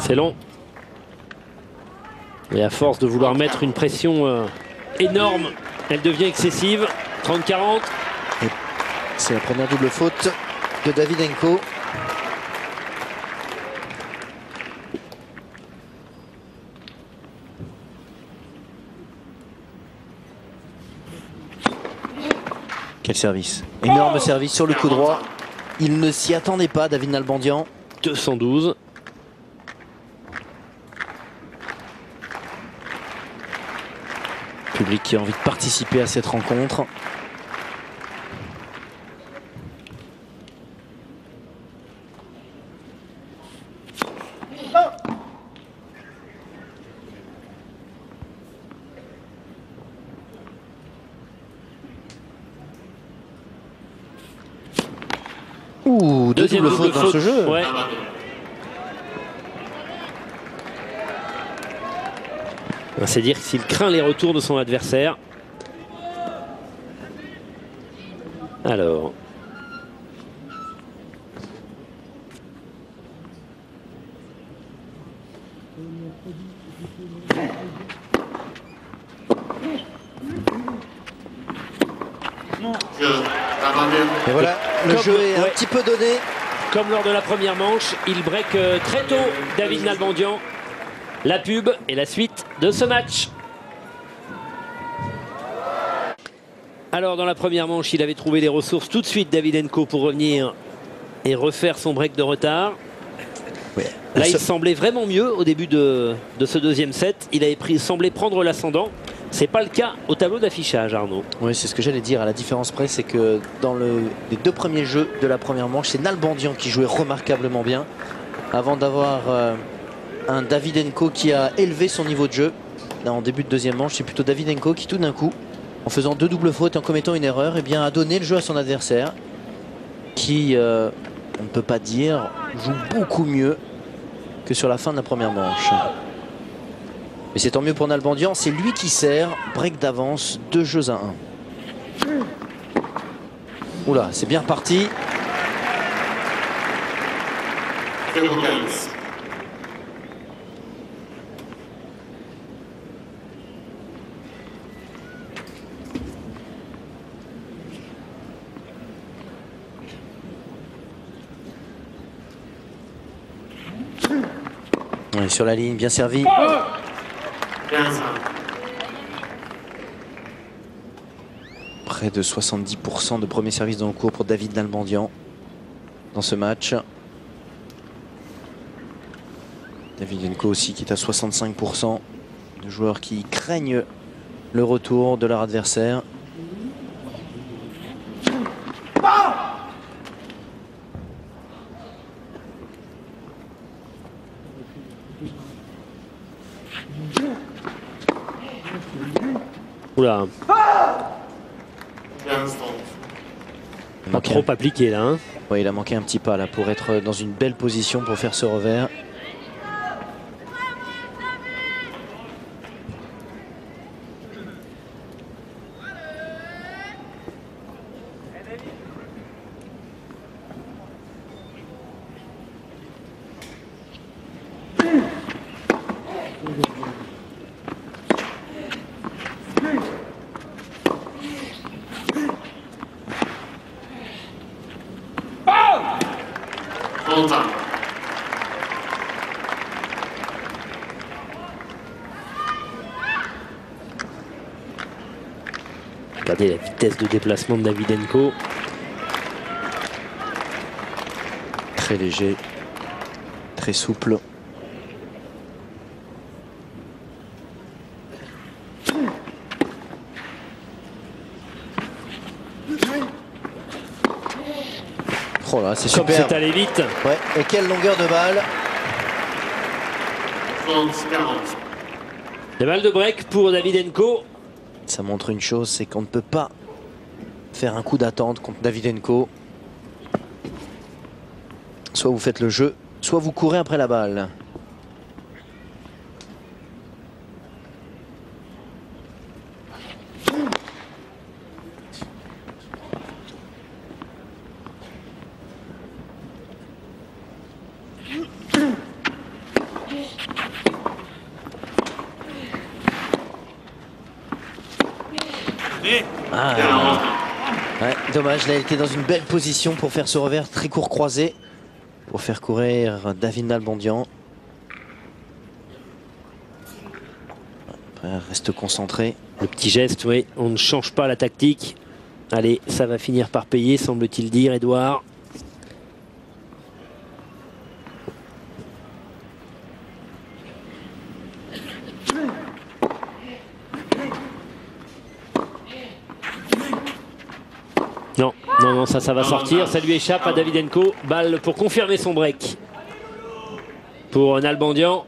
C'est long. Et à force de vouloir mettre une pression énorme, elle devient excessive. 30-40. C'est la première double faute de Davydenko. Quel service. Énorme service sur le coup droit. Il ne s'y attendait pas, David Nalbandian. 212. Public qui a envie de participer à cette rencontre. Ouh, deux doubles fautes dans ce jeu. Ouais. C'est dire s'il craint les retours de son adversaire. Alors. Et voilà, le jeu est un petit peu donné. Comme lors de la première manche, il break très tôt David Nalbandian. La pub et la suite de ce match. Alors dans la première manche, il avait trouvé les ressources tout de suite, Davydenko, pour revenir et refaire son break de retard. Ouais. Là, il semblait vraiment mieux au début de ce deuxième set. Il avait semblé prendre l'ascendant. C'est pas le cas au tableau d'affichage, Arnaud. Oui, c'est ce que j'allais dire. À la différence près, c'est que dans les deux premiers jeux de la première manche, c'est Nalbandian qui jouait remarquablement bien avant d'avoir un Davydenko qui a élevé son niveau de jeu. Là, en début de deuxième manche, c'est plutôt Davydenko qui tout d'un coup, en faisant deux doubles fautes et en commettant une erreur, eh bien, a donné le jeu à son adversaire qui, on ne peut pas dire, joue beaucoup mieux que sur la fin de la première manche. Mais c'est tant mieux pour Nalbandian, c'est lui qui sert. Break d'avance, 2 jeux à 1. Oula, c'est bien reparti. Ouais, sur la ligne, bien servi. Près de 70% de premier service dans le cours pour David Nalbandian dans ce match. Davydenko aussi qui est à 65%. De joueurs qui craignent le retour de leur adversaire. Oula. Pas trop appliqué là. Hein. Ouais, il a manqué un petit pas là pour être dans une belle position pour faire ce revers. Regardez la vitesse de déplacement de Davydenko. Très léger, très souple. Oh là, c'est super. C'est allé vite. Ouais, et quelle longueur de balle. Les balles de break pour Davydenko. Ça montre une chose, c'est qu'on ne peut pas faire un coup d'attente contre Davydenko. Soit vous faites le jeu, soit vous courez après la balle. Ah, ouais, dommage, là il était dans une belle position pour faire ce revers très court croisé. Pour faire courir David Nalbandian. Après, reste concentré. Le petit geste, oui, on ne change pas la tactique. Allez, ça va finir par payer, semble-t-il dire, Edouard. Non, non, non, ça va sortir. Ça lui échappe à Davydenko. Balle pour confirmer son break. Pour Nalbandian.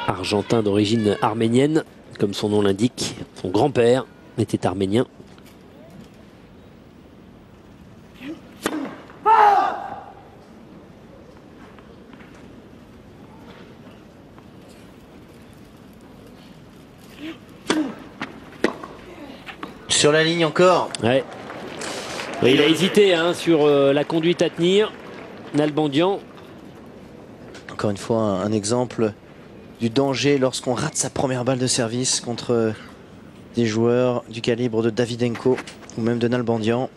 Argentin d'origine arménienne, comme son nom l'indique. Son grand-père était arménien. Sur la ligne encore. Ouais. Et il a hésité hein, sur la conduite à tenir. Nalbandian. Encore une fois, un exemple du danger lorsqu'on rate sa première balle de service contre des joueurs du calibre de Davydenko ou même de Nalbandian.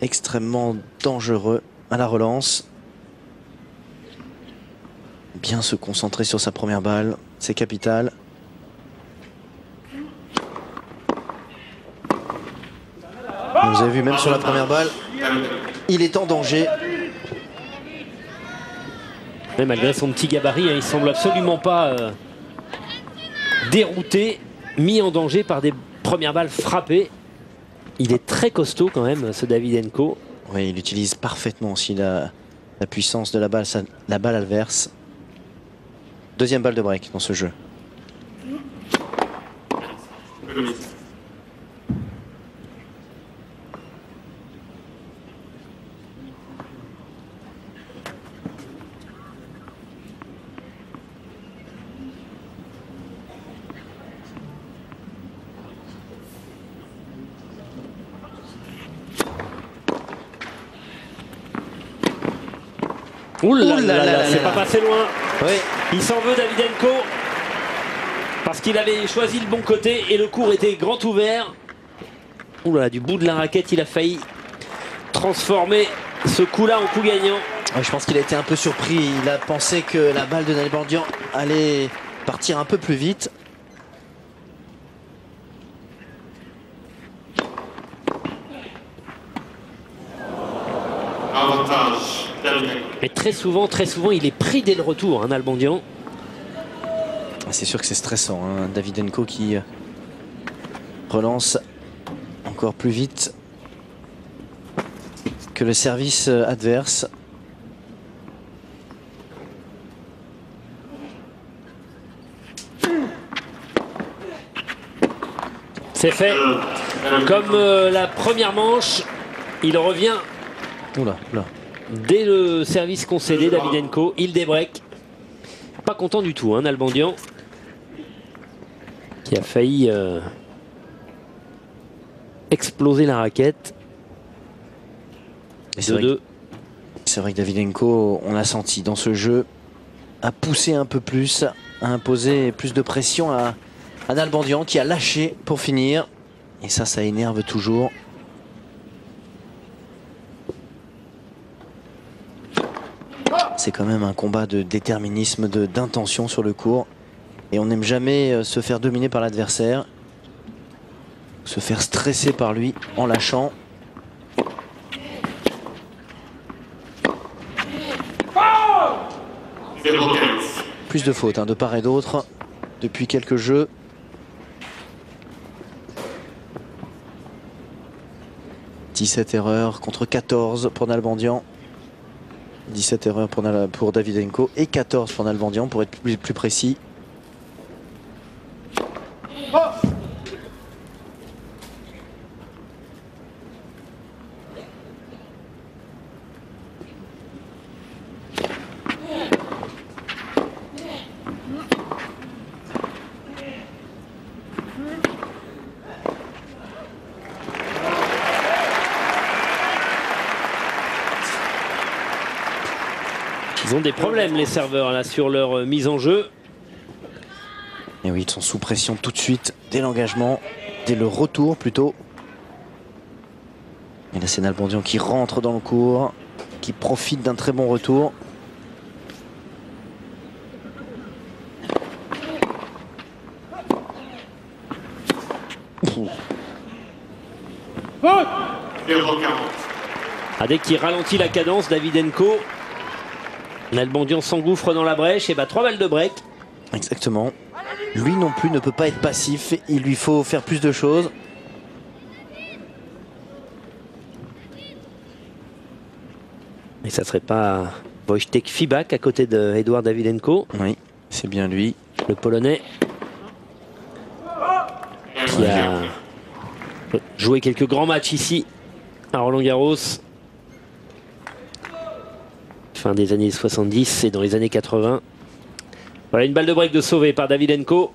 Extrêmement dangereux à la relance. Bien se concentrer sur sa première balle, c'est capital. Vous avez vu, même sur la première balle, il est en danger. Mais malgré son petit gabarit, hein, il semble absolument pas dérouté, mis en danger par des premières balles frappées. Il est très costaud quand même, ce Davydenko. Oui, il utilise parfaitement aussi la puissance de la balle adverse. Deuxième balle de break dans ce jeu. Ouh là là, c'est pas passé loin. Oui. Il s'en veut Davydenko parce qu'il avait choisi le bon côté et le court était grand ouvert. Ouh là, du bout de la raquette, il a failli transformer ce coup-là en coup gagnant. Ouais, je pense qu'il a été un peu surpris. Il a pensé que la balle de Nalbandian allait partir un peu plus vite. Mais très souvent, il est pris dès le retour, hein, Nalbandian. C'est sûr que c'est stressant, hein. Davydenko qui relance encore plus vite que le service adverse. C'est fait. Comme la première manche, il revient. Oula, oula. Dès le service concédé, Davydenko, il débreak. Pas content du tout, hein, Nalbandian. Qui a failli exploser la raquette. C'est vrai que Davydenko, on l'a senti dans ce jeu, a poussé un peu plus, a imposé plus de pression à Nalbandian qui a lâché pour finir. Et ça énerve toujours. C'est quand même un combat de déterminisme, d'intention sur le court. Et on n'aime jamais se faire dominer par l'adversaire. Se faire stresser par lui en lâchant. Plus de fautes hein, de part et d'autre depuis quelques jeux. « 17 erreurs contre 14 pour Nalbandian. 17 erreurs pour Davydenko et 14 pour Nalbandian pour être plus précis. Ils ont des problèmes les serveurs là sur leur mise en jeu. Et oui, ils sont sous pression tout de suite, dès l'engagement, dès le retour plutôt. Et là c'est Nalbandian qui rentre dans le court, qui profite d'un très bon retour. Dès qu'il ralentit la cadence, Davydenko, Nalbandian s'engouffre dans la brèche et 3 balles de break. Exactement. Lui non plus ne peut pas être passif, il lui faut faire plus de choses. Et ça serait pas Wojtek Fibak à côté de Edouard Davydenko? Oui, c'est bien lui. Le Polonais qui a joué quelques grands matchs ici à Roland-Garros. Fin des années 70 et dans les années 80. Voilà une balle de break de sauvé par Davydenko.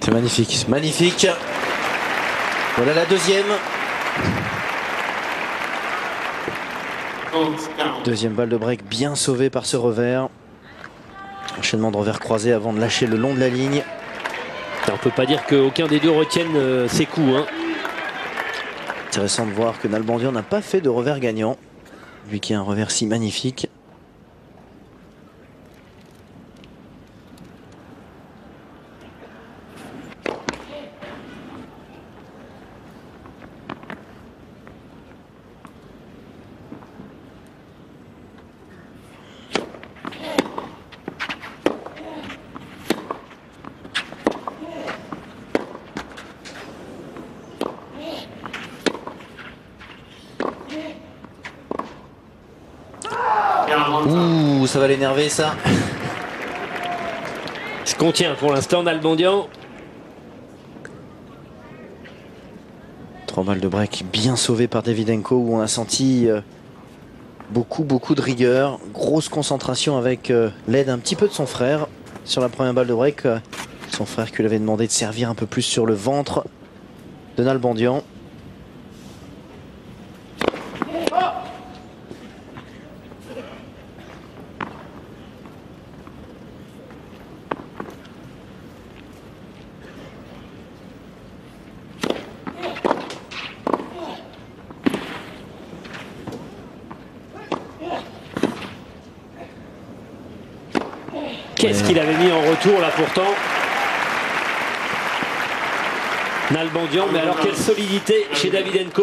C'est magnifique, magnifique. Voilà la deuxième. Deuxième balle de break bien sauvée par ce revers. Enchaînement de revers croisés avant de lâcher le long de la ligne. On ne peut pas dire qu'aucun des deux retienne ses coups. Intéressant de voir que Nalbandian n'a pas fait de revers gagnant. Lui qui a un revers si magnifique. Ouh, ça va l'énerver ça. Il se contient pour l'instant Nalbandian. 3 balles de break bien sauvées par Davydenko où on a senti beaucoup de rigueur. Grosse concentration avec l'aide un petit peu de son frère sur la première balle de break. Son frère qui lui avait demandé de servir un peu plus sur le ventre de Nalbandian. Qu'est-ce qu'il avait mis en retour là pourtant Nalbandian, mais alors quelle solidité chez Davydenko.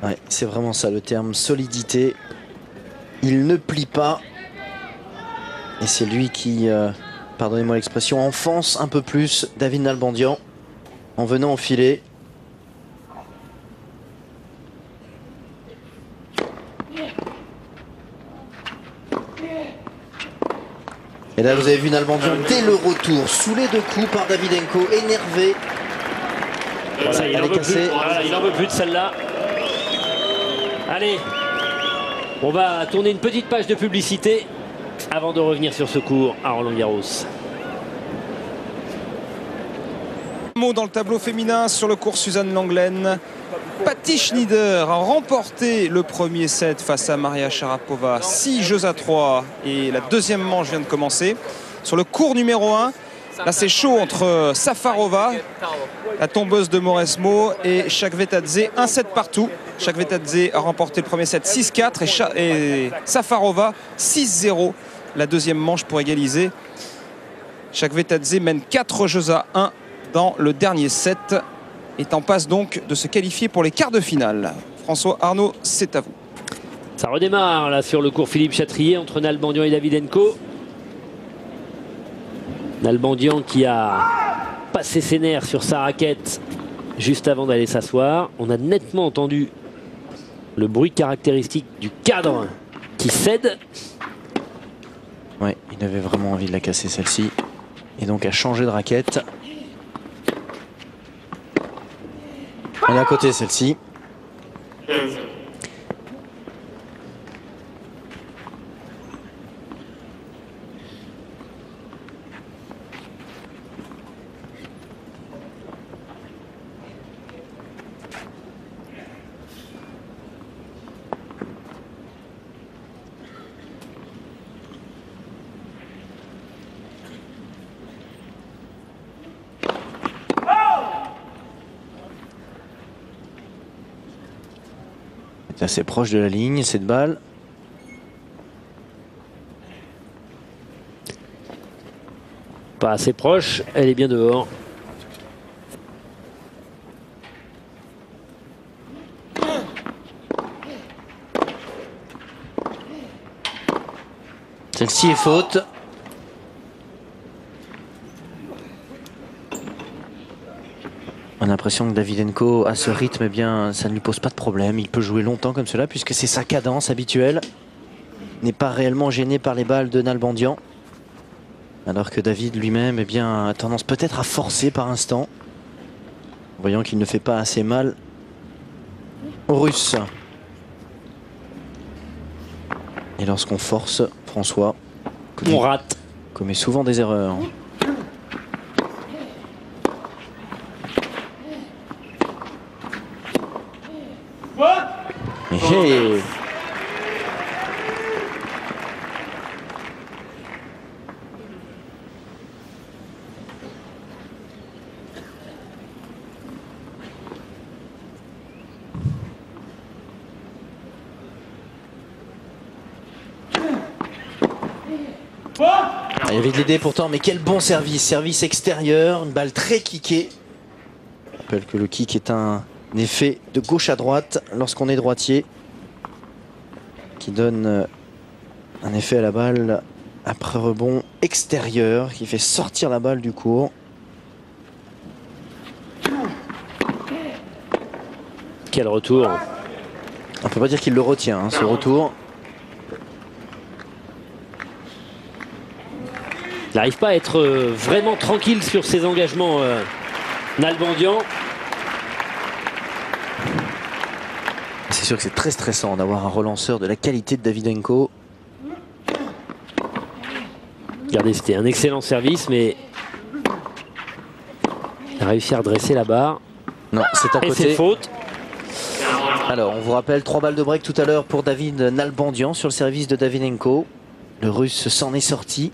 Ouais, c'est vraiment ça le terme, solidité. Il ne plie pas. Et c'est lui qui, pardonnez-moi l'expression, enfonce un peu plus David Nalbandian en venant au filet. Et là vous avez vu Nalbandian dès le retour, sous les deux coups par Davydenko, énervé. Voilà, il n'en veut plus de celle-là. Allez, on va tourner une petite page de publicité avant de revenir sur ce cours à Roland-Garros. Mot dans le tableau féminin sur le cours Suzanne Lenglen. Patty Schnyder a remporté le premier set face à Maria Sharapova, 6-3 et la deuxième manche vient de commencer. Sur le cours numéro 1, là c'est chaud entre Safarova, la tombeuse de Mauresmo, et Chakvetadze, 1 set partout. Chakvetadze a remporté le premier set 6-4 et Safarova 6-0, la deuxième manche pour égaliser. Chakvetadze mène 4-1 dans le dernier set. Est en passe donc de se qualifier pour les quarts de finale. François Arnaud, c'est à vous. Ça redémarre là sur le cours Philippe Chatrier entre Nalbandian et Davydenko. Nalbandian qui a passé ses nerfs sur sa raquette juste avant d'aller s'asseoir. On a nettement entendu le bruit caractéristique du cadre qui cède. Ouais, il avait vraiment envie de la casser celle-ci. Et donc a changé de raquette. Elle est à côté celle-ci. C'est assez proche de la ligne cette balle. Pas assez proche, elle est bien dehors. Celle-ci est faute. On a l'impression que Davydenko, à ce rythme, eh bien, ça ne lui pose pas de problème. Il peut jouer longtemps comme cela puisque c'est sa cadence habituelle. N'est pas réellement gêné par les balles de Nalbandian. Alors que David lui-même, eh bien, a tendance peut-être à forcer par instant. Voyant qu'il ne fait pas assez mal aux Russes. Et lorsqu'on force, François On rate. commet souvent des erreurs. Hey. Il y avait de l'idée pourtant, mais quel bon service. Service extérieur, une balle très kickée. Je rappelle que le kick est un effet de gauche à droite lorsqu'on est droitier, qui donne un effet à la balle après rebond extérieur, qui fait sortir la balle du court. Quel retour. On peut pas dire qu'il le retient, hein, ce retour. Il n'arrive pas à être vraiment tranquille sur ses engagements, Nalbandian. C'est sûr que c'est très stressant d'avoir un relanceur de la qualité de Davydenko. Regardez, c'était un excellent service, mais il a réussi à redresser la barre. Non, c'est à Et côté. c'est faute. Alors, on vous rappelle 3 balles de break tout à l'heure pour David Nalbandian sur le service de Davydenko. Le Russe s'en est sorti.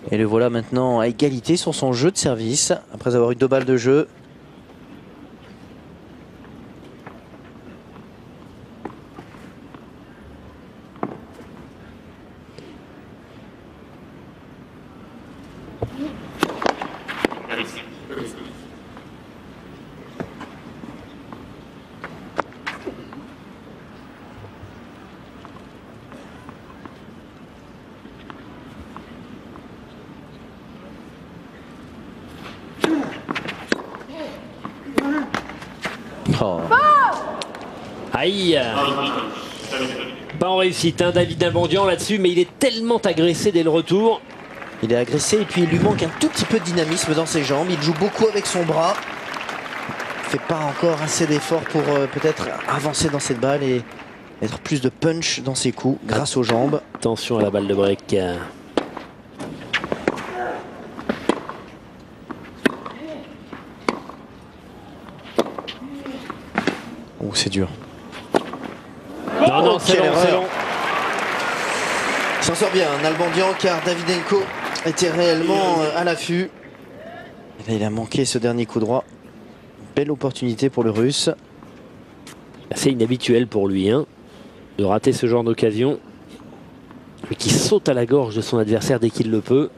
Et le voilà maintenant à égalité sur son jeu de service, après avoir eu 2 balles de jeu. Oh. Aïe. Pas en réussite, hein, David Nalbandian là-dessus, mais il est tellement agressé dès le retour. Il est agressé et puis il lui manque un tout petit peu de dynamisme dans ses jambes. Il joue beaucoup avec son bras. Il ne fait pas encore assez d'efforts pour peut-être avancer dans cette balle et mettre plus de punch dans ses coups grâce aux jambes. Attention à la balle de break. Oh, c'est dur. Non, non, c'est quelle long, c'est erreur. long. Il s'en sort bien, Nalbandian, car Davydenko était réellement à l'affût. Et là, il a manqué ce dernier coup droit. Belle opportunité pour le Russe. C'est inhabituel pour lui, hein, de rater ce genre d'occasion. Lui qui saute à la gorge de son adversaire dès qu'il le peut.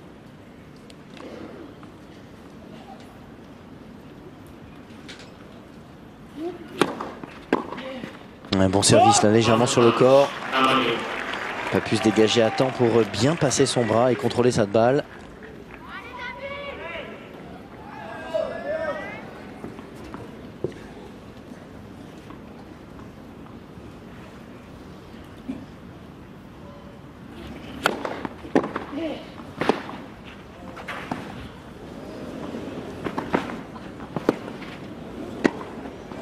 Un bon service là, légèrement sur le corps. Pas pu se dégager à temps pour bien passer son bras et contrôler cette balle.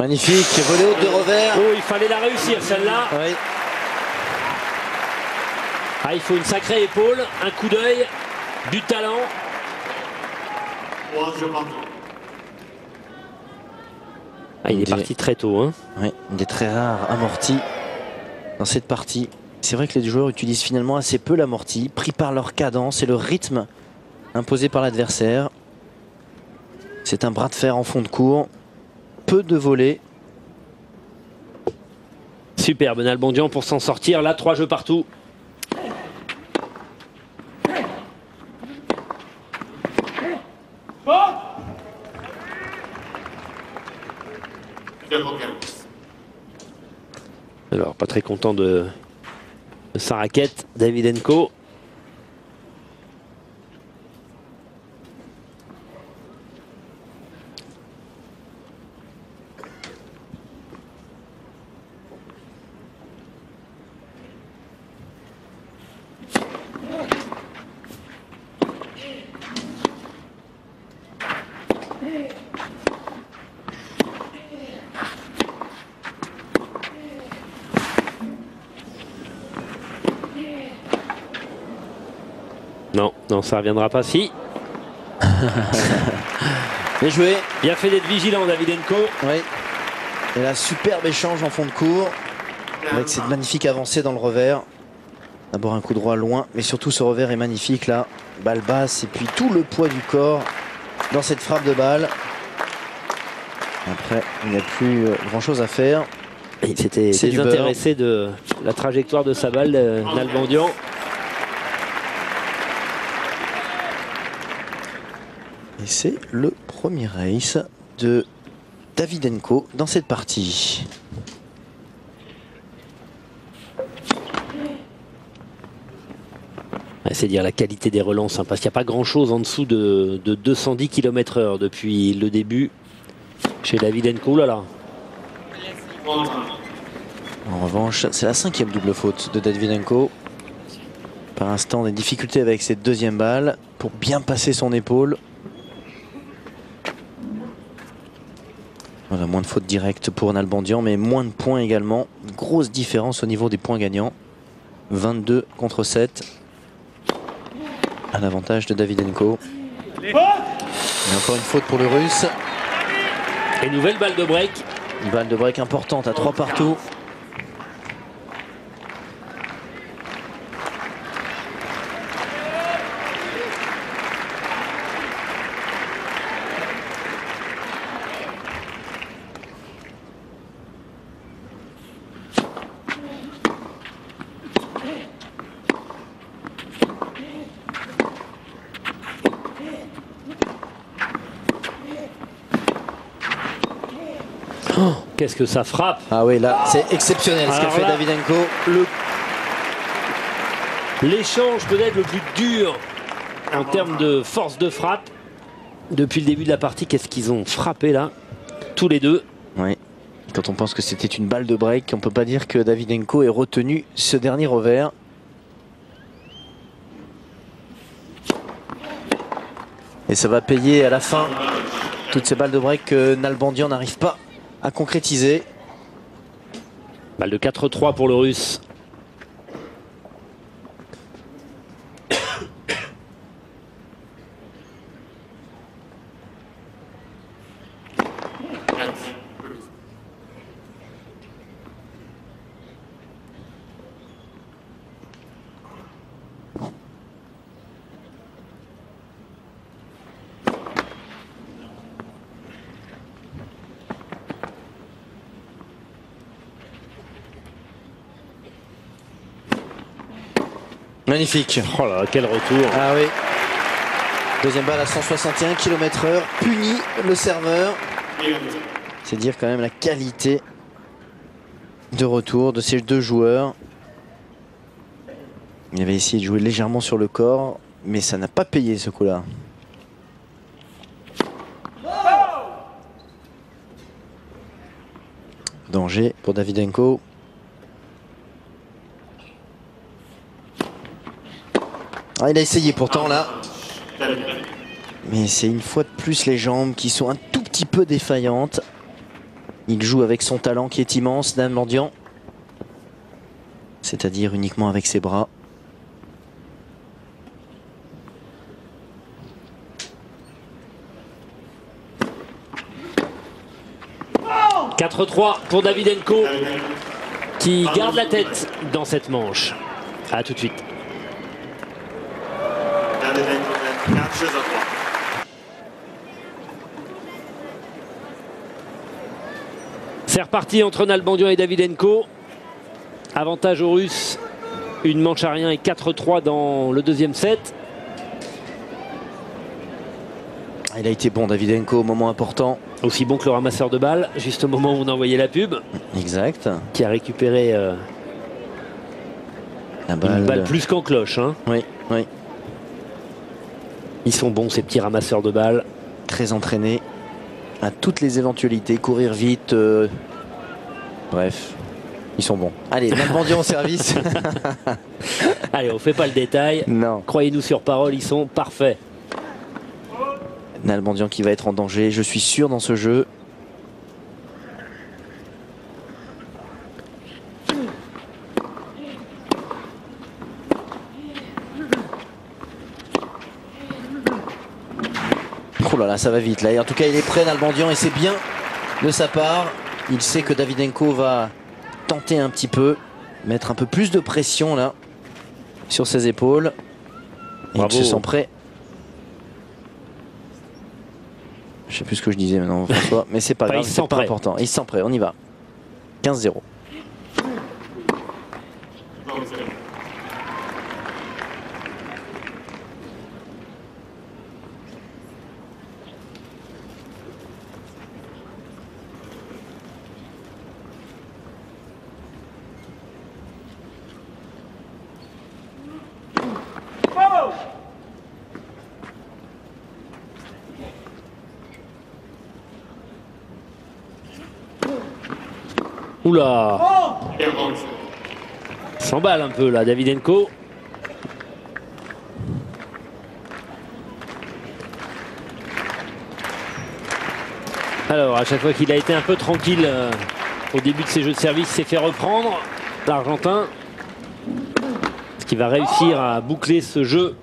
Magnifique, volée haute de revers. Oh, il fallait la réussir celle-là. Oui. Ah, il faut une sacrée épaule, un coup d'œil, du talent. Ah, il est parti très tôt. Hein. Oui, une des très rares amortis dans cette partie. C'est vrai que les joueurs utilisent finalement assez peu l'amorti, pris par leur cadence et le rythme imposé par l'adversaire. C'est un bras de fer en fond de cours, peu de volets. Superbe Nalbandian pour s'en sortir. Là, 3 jeux partout. Alors, pas très content de sa raquette, Davydenko. Non, non, ça ne reviendra pas. Si. Bien joué. Bien fait d'être vigilant, Davydenko. Oui. Et là, superbe échange en fond de cours. Avec cette magnifique avancée dans le revers. D'abord un coup droit loin, mais surtout ce revers est magnifique là. Balle basse et puis tout le poids du corps dans cette frappe de balle. Après, il n'y a plus grand chose à faire. Il s'était désintéressé de la trajectoire de sa balle, Nalbandian. Et c'est le premier race de Davydenko dans cette partie. C'est dire la qualité des relances, hein, parce qu'il n'y a pas grand chose en dessous de 210 km/h depuis le début chez Davydenko. Là, là. En revanche, c'est la 5e double faute de Davydenko. Par instant, des difficultés avec cette deuxième balle pour bien passer son épaule. Voilà, moins de fautes directes pour Nalbandian, mais moins de points également. Une grosse différence au niveau des points gagnants. 22 contre 7. À l'avantage de Davydenko. Et encore une faute pour le Russe. Et nouvelle balle de break. Une balle de break importante à 3 partout. Oh, qu'est-ce que ça frappe! Ah oui, là, c'est exceptionnel ce qu'a fait Davydenko. L'échange peut-être le plus dur en termes de force de frappe depuis le début de la partie. Qu'est-ce qu'ils ont frappé là, tous les deux? Oui. Quand on pense que c'était une balle de break, on ne peut pas dire que Davydenko ait retenu ce dernier revers. Et ça va payer à la fin toutes ces balles de break que Nalbandian n'arrive pas à concrétiser. Balle de 4-3 pour le Russe. Magnifique. Oh là, quel retour. Ah oui. Deuxième balle à 161 km/h. Punit le serveur. C'est dire quand même la qualité de retour de ces deux joueurs. Il avait essayé de jouer légèrement sur le corps, mais ça n'a pas payé ce coup-là. Danger pour Davydenko. Ah, il a essayé pourtant là. Mais c'est une fois de plus les jambes qui sont un tout petit peu défaillantes. Il joue avec son talent qui est immense, Nalbandian. C'est-à-dire uniquement avec ses bras. « 4-3 pour Davydenko qui garde la tête dans cette manche. A tout de suite. C'est reparti entre Nalbandian et Davydenko. Avantage aux Russes. Une manche à rien et 4-3 dans le deuxième set. Il a été bon, Davydenko, au moment important. Aussi bon que le ramasseur de balles, juste au moment où on envoyait la pub. Exact. Qui a récupéré La balle. une balle plus qu'en cloche. Hein. Oui, oui. Ils sont bons, ces petits ramasseurs de balles. Très entraînés à toutes les éventualités. Courir vite. Bref, ils sont bons. Allez, Nalbandian au service. Allez, on fait pas le détail. Non. Croyez-nous sur parole, ils sont parfaits. Nalbandian qui va être en danger, je suis sûr, dans ce jeu. Oh là là, ça va vite là. En tout cas, il est prêt, Nalbandian, et c'est bien de sa part. Il sait que Davydenko va tenter un petit peu, mettre un peu plus de pression là sur ses épaules. Et il se sent prêt. Je sais plus ce que je disais maintenant, François, mais c'est pas grave, c'est pas important. Il se sent prêt, on y va. 15-0. Oula, s'emballe un peu là, Davydenko. Alors, à chaque fois qu'il a été un peu tranquille au début de ses jeux de service, il s'est fait reprendre, l'Argentin. Est-ce qu'il va réussir à boucler ce jeu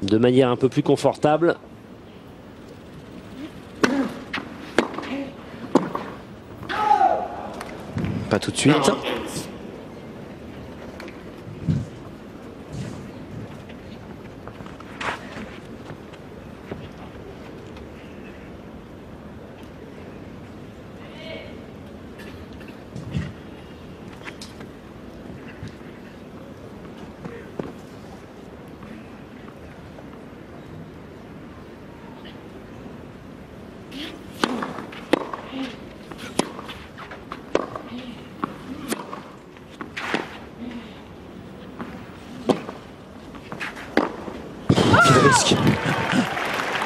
de manière un peu plus confortable? Pas tout de suite.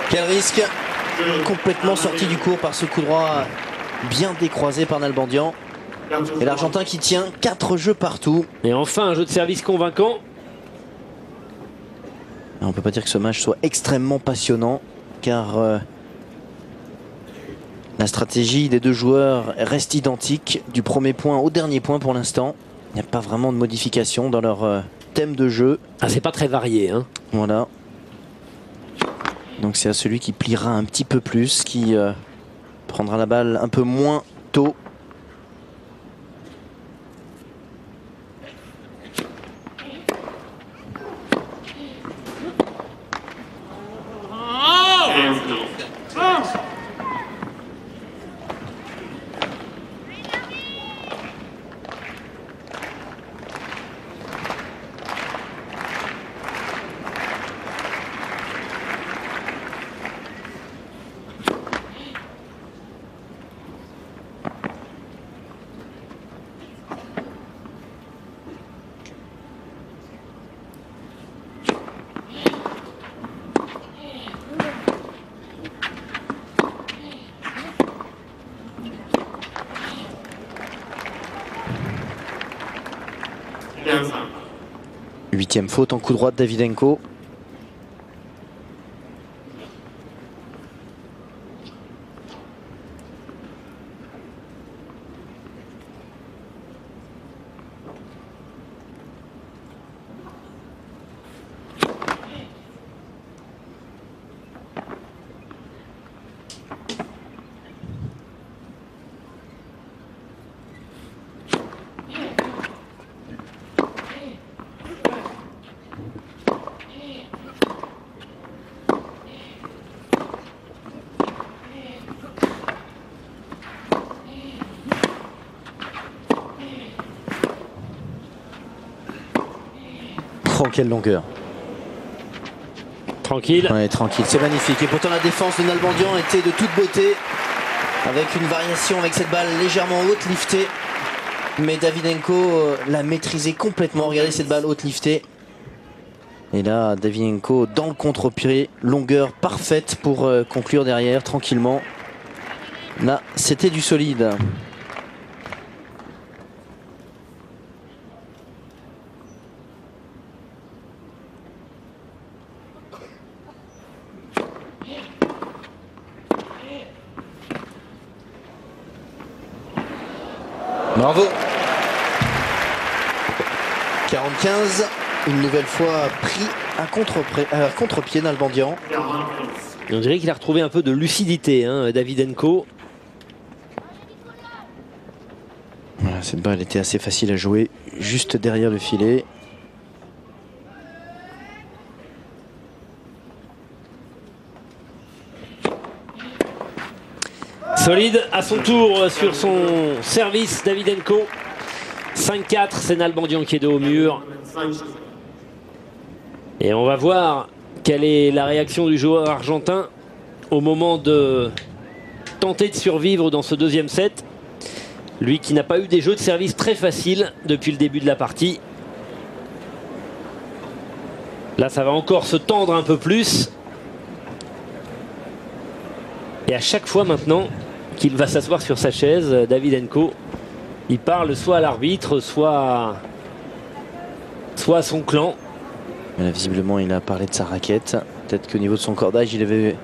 Quel risque. Complètement sorti du cours par ce coup droit bien décroisé par Nalbandian. Et l'Argentin qui tient 4 jeux partout. Et enfin un jeu de service convaincant. On ne peut pas dire que ce match soit extrêmement passionnant, car la stratégie des deux joueurs reste identique du premier point au dernier point pour l'instant. Il n'y a pas vraiment de modification dans leur thème de jeu. Ah, c'est pas très varié, hein. Voilà. Donc c'est à celui qui pliera un petit peu plus, qui prendra la balle un peu moins tôt. Huitième faute en coup droit de Davydenko. Oh, quelle longueur. Tranquille. Ouais, tranquille, c'est magnifique. Et pourtant la défense de Nalbandian était de toute beauté, avec une variation avec cette balle légèrement haute liftée. Mais Davydenko l'a maîtrisé complètement. Regardez cette balle haute liftée. Et là, Davydenko dans le contre-pied, longueur parfaite pour conclure derrière tranquillement. Là, c'était du solide. Bravo. 45, une nouvelle fois pris à contre-pied Nalbandian. On dirait qu'il a retrouvé un peu de lucidité, hein, Davydenko. Voilà, cette balle était assez facile à jouer, juste derrière le filet. Solide à son tour sur son service, Davydenko. 5-4, c'est Nalbandian qui est dos au mur. Et on va voir quelle est la réaction du joueur argentin au moment de tenter de survivre dans ce deuxième set. Lui qui n'a pas eu des jeux de service très faciles depuis le début de la partie. Là, ça va encore se tendre un peu plus. Et à chaque fois maintenant qu'il va s'asseoir sur sa chaise, Davydenko, il parle soit à l'arbitre, soit à son clan. Mais là, visiblement, il a parlé de sa raquette. Peut-être qu'au niveau de son cordage, il avait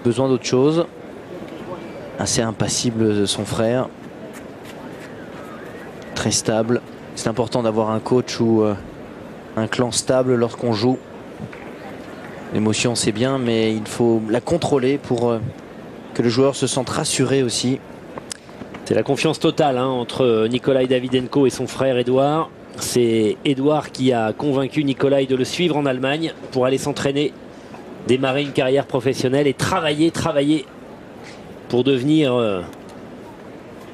besoin d'autre chose. Assez impassible, son frère. Très stable. C'est important d'avoir un coach ou un clan stable lorsqu'on joue. L'émotion, c'est bien, mais il faut la contrôler pour que le joueur se sente rassuré aussi. C'est la confiance totale hein, entre Nikolai Davydenko et son frère Edouard. C'est Edouard qui a convaincu Nikolai de le suivre en Allemagne pour aller s'entraîner, démarrer une carrière professionnelle et travailler pour devenir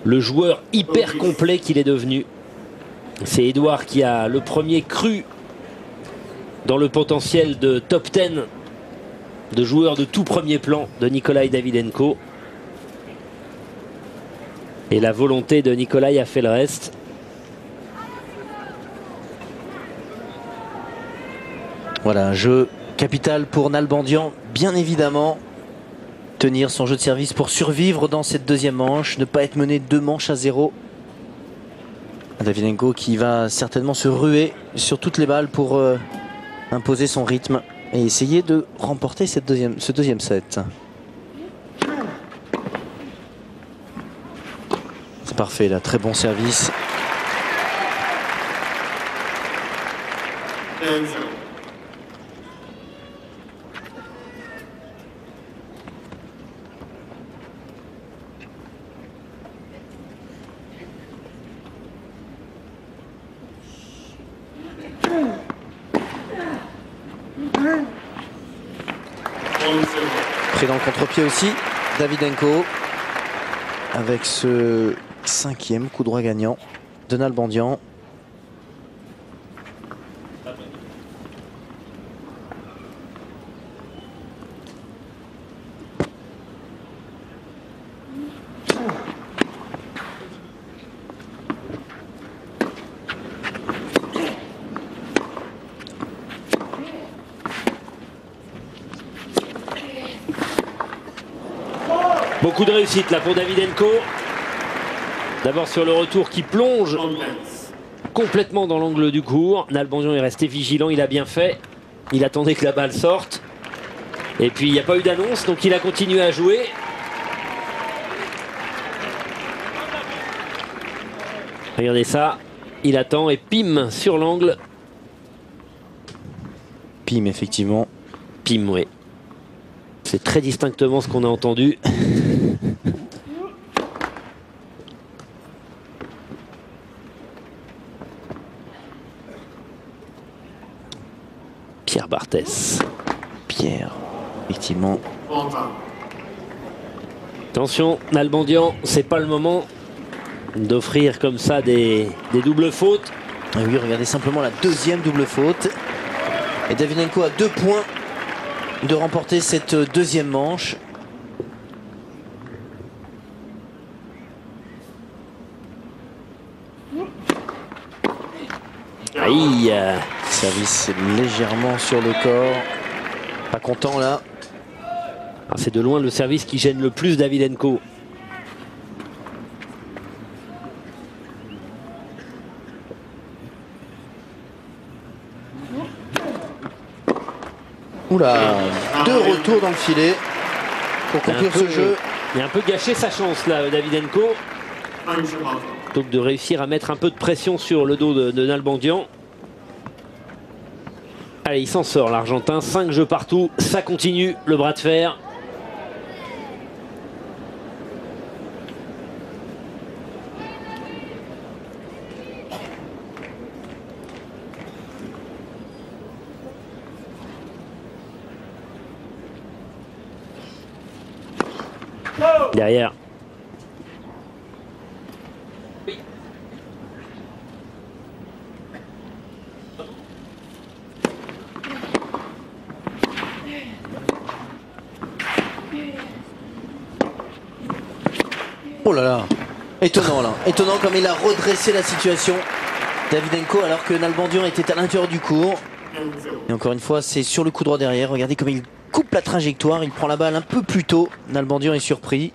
le joueur hyper complet qu'il est devenu. C'est Edouard qui a le premier cru dans le potentiel de top 10 de joueurs de tout premier plan de Nikolai Davydenko. Et la volonté de Nikolai a fait le reste. Voilà, un jeu capital pour Nalbandian, bien évidemment. Tenir son jeu de service pour survivre dans cette deuxième manche, ne pas être mené 2 manches à 0. Davydenko qui va certainement se ruer sur toutes les balles pour imposer son rythme et essayer de remporter ce deuxième set. C'est parfait là, très bon service. Pris dans le contre-pied aussi, Davydenko, avec ce 5e coup droit gagnant de Nalbandian. Beaucoup de réussite là pour Davydenko. D'abord sur le retour qui plonge complètement dans l'angle du court. Nalbandian est resté vigilant, il a bien fait. Il attendait que la balle sorte. Et puis il n'y a pas eu d'annonce, donc il a continué à jouer. Regardez ça, il attend et pim sur l'angle. Pim, effectivement. Pim, oui. C'est très distinctement ce qu'on a entendu. Pierre Barthès. Pierre, effectivement. Attention, Nalbandian, c'est pas le moment d'offrir comme ça des doubles fautes. Et oui, regardez simplement la deuxième double faute. Et Davydenko a 2 points de remporter cette deuxième manche. Aïe. Service légèrement sur le corps. Pas content là. C'est de loin le service qui gêne le plus Davydenko. Oula, 2 retours dans le filet pour conclure ce jeu. Il a un peu gâché sa chance là, Davydenko. Donc de réussir à mettre un peu de pression sur le dos de Nalbandian. Allez, il s'en sort l'Argentin. 5 jeux partout, ça continue le bras de fer. Derrière. Oh là là, étonnant là, étonnant comme il a redressé la situation, Davydenko, alors que Nalbandian était à l'intérieur du court. Et encore une fois, c'est sur le coup droit derrière. Regardez comme il coupe la trajectoire, il prend la balle un peu plus tôt. Nalbandian est surpris.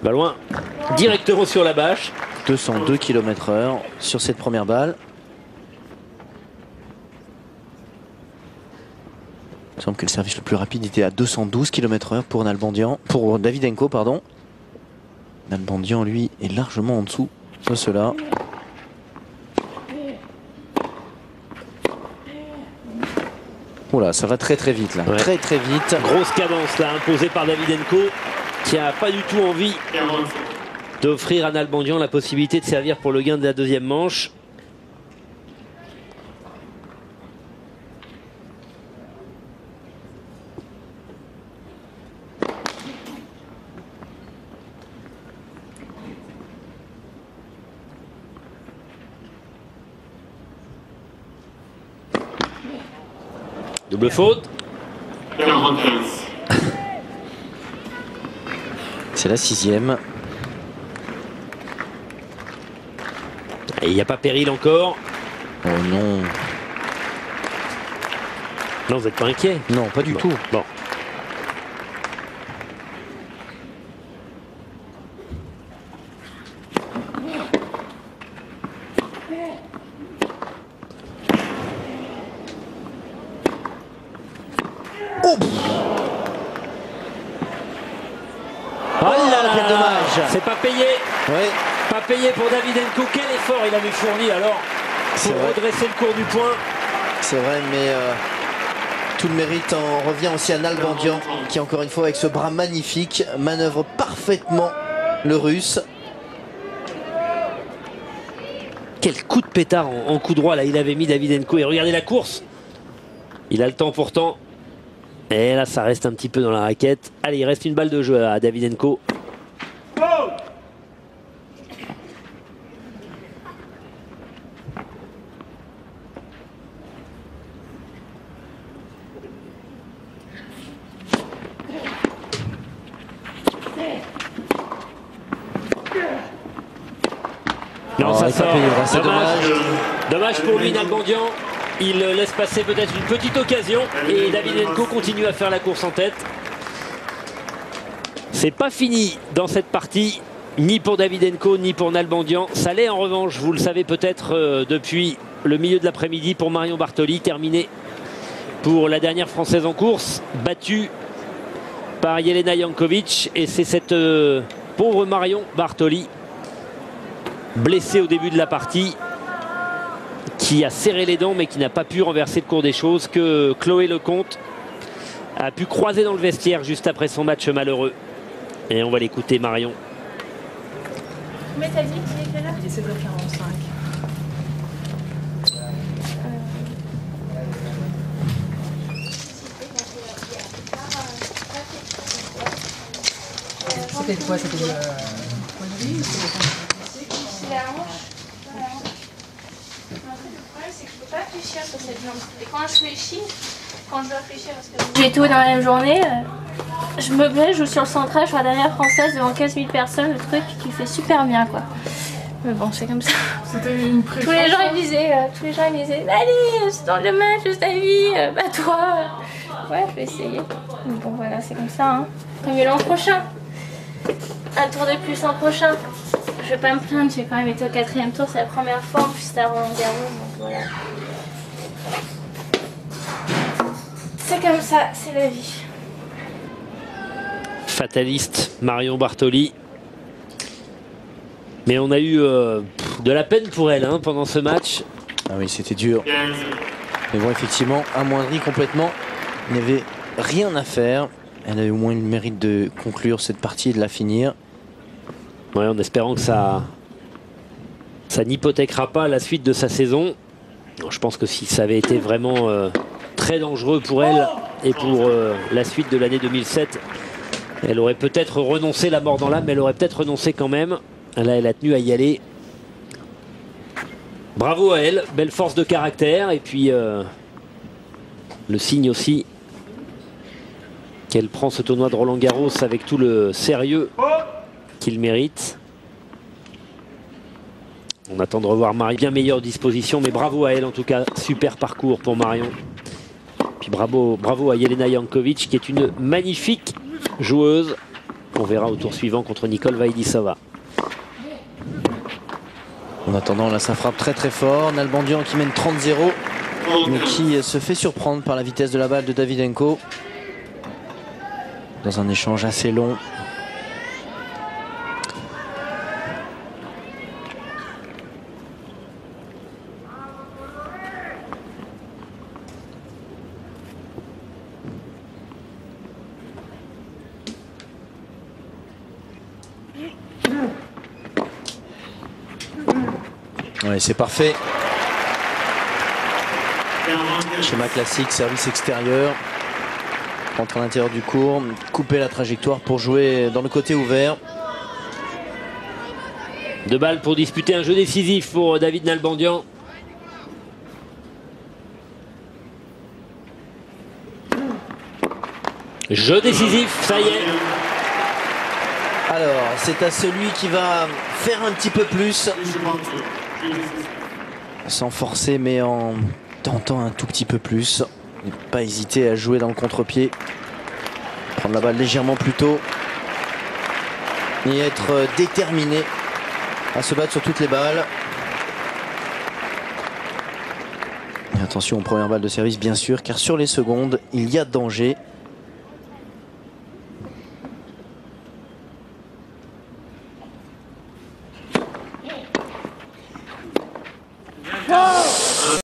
Bah loin, directement sur la bâche. 202 km/h sur cette première balle. Il semble que le service le plus rapide était à 212 km/h pour Nalbandian, pour Davydenko, pardon. Nalbandian, lui, est largement en dessous de cela. Oh là, ça va très très vite là, Ouais. très vite. Grosse cadence là imposée par Davydenko qui a pas du tout envie d'offrir à Nalbandian la possibilité de servir pour le gain de la deuxième manche. Double faute. C'est la 6e. Et il n'y a pas péril encore. Oh non. Non, vous n'êtes pas inquiet? Non, pas du tout. Bon. Oh, Oh là là, quel dommage. c'est pas payé. ouais. Pas payé pour Davydenko. Quel effort il avait fourni alors C'est pour vrai. redresser le cours du point. C'est vrai, mais tout le mérite en revient aussi à Nalbandian, qui encore une fois avec ce bras magnifique manœuvre parfaitement le Russe. Quel coup de pétard en coup droit là il avait mis Davydenko. Et regardez la course. Il a le temps pourtant. Et là ça reste un petit peu dans la raquette. Allez, il reste une balle de jeu à Davydenko. Non, Oh, ça il est pas sort. payé, là, c'est Dommage pour lui, Nalbandian. Il laisse passer peut-être une petite occasion et Davydenko continue à faire la course en tête. C'est pas fini dans cette partie, ni pour Davydenko ni pour Nalbandian. Ça l'est en revanche, vous le savez peut-être depuis le milieu de l'après-midi pour Marion Bartoli, terminé pour la dernière Française en course, battue par Jelena Jankovic. Et c'est cette pauvre Marion Bartoli, blessée au début de la partie, qui a serré les dents mais qui n'a pas pu renverser le cours des choses, que Chloé Lecomte a pu croiser dans le vestiaire juste après son match malheureux. Et on va l'écouter, Marion. Mais t'as dit qu'il est quelle heure? Il est 7h45. C'était quoi? C'était C'est la hanche. En fait, le problème, c'est que je peux pas réfléchir sur cette jambe. Et quand je réfléchis, quand je dois réfléchir, parce que j'ai tout dans la même journée, je me mets, je joue sur le central, je suis la dernière française devant 15 000 personnes, le truc qui fait super bien, quoi. Mais bon, c'est comme ça. C'était une pression. Tous les gens ils me disaient, allez, c'est dans le match de ta vie, bats-toi. Ouais, je vais essayer. Mais bon, voilà, c'est comme ça. Hein. Mais l'an prochain, un tour de plus l'an prochain. Je vais pas me plaindre, j'ai quand même été au 4e tour, c'est la première fois, en plus c'était à Roland-Garros, donc voilà. C'est comme ça, c'est la vie. Fataliste Marion Bartoli. Mais on a eu de la peine pour elle hein, pendant ce match. Ah oui, c'était dur. Mais bon, effectivement, amoindrie complètement. Il n'y avait rien à faire. Elle a eu au moins le mérite de conclure cette partie et de la finir. Ouais, en espérant que ça n'hypothèquera pas la suite de sa saison. Je pense que si ça avait été vraiment très dangereux pour elle et pour la suite de l'année 2007, elle aurait peut-être renoncé, la mort dans l'âme, mais elle aurait peut-être renoncé quand même. Là, elle a tenu à y aller. Bravo à elle, belle force de caractère. Et puis, le signe aussi qu'elle prend ce tournoi de Roland-Garros avec tout le sérieux qu'il mérite. On attend de revoir Marie bien meilleure disposition, mais bravo à elle en tout cas. Super parcours pour Marion. Puis bravo à Jelena Jankovic qui est une magnifique joueuse. On verra au tour suivant contre Nicole Vaidisova. En attendant, là, ça frappe très très fort. Nalbandian qui mène 30-0, mais qui se fait surprendre par la vitesse de la balle de Davydenko. Dans un échange assez long. Ouais, c'est parfait. Schéma classique, service extérieur. Entre à l'intérieur du court, couper la trajectoire pour jouer dans le côté ouvert. 2 balles pour disputer un jeu décisif pour David Nalbandian. Jeu décisif, ça y est. Alors, c'est à celui qui va faire un petit peu plus. Sans forcer, mais en tentant un tout petit peu plus. Ne pas hésiter à jouer dans le contre-pied. Prendre la balle légèrement plus tôt. Et être déterminé à se battre sur toutes les balles. Et attention aux premières balles de service, bien sûr, car sur les secondes, il y a danger.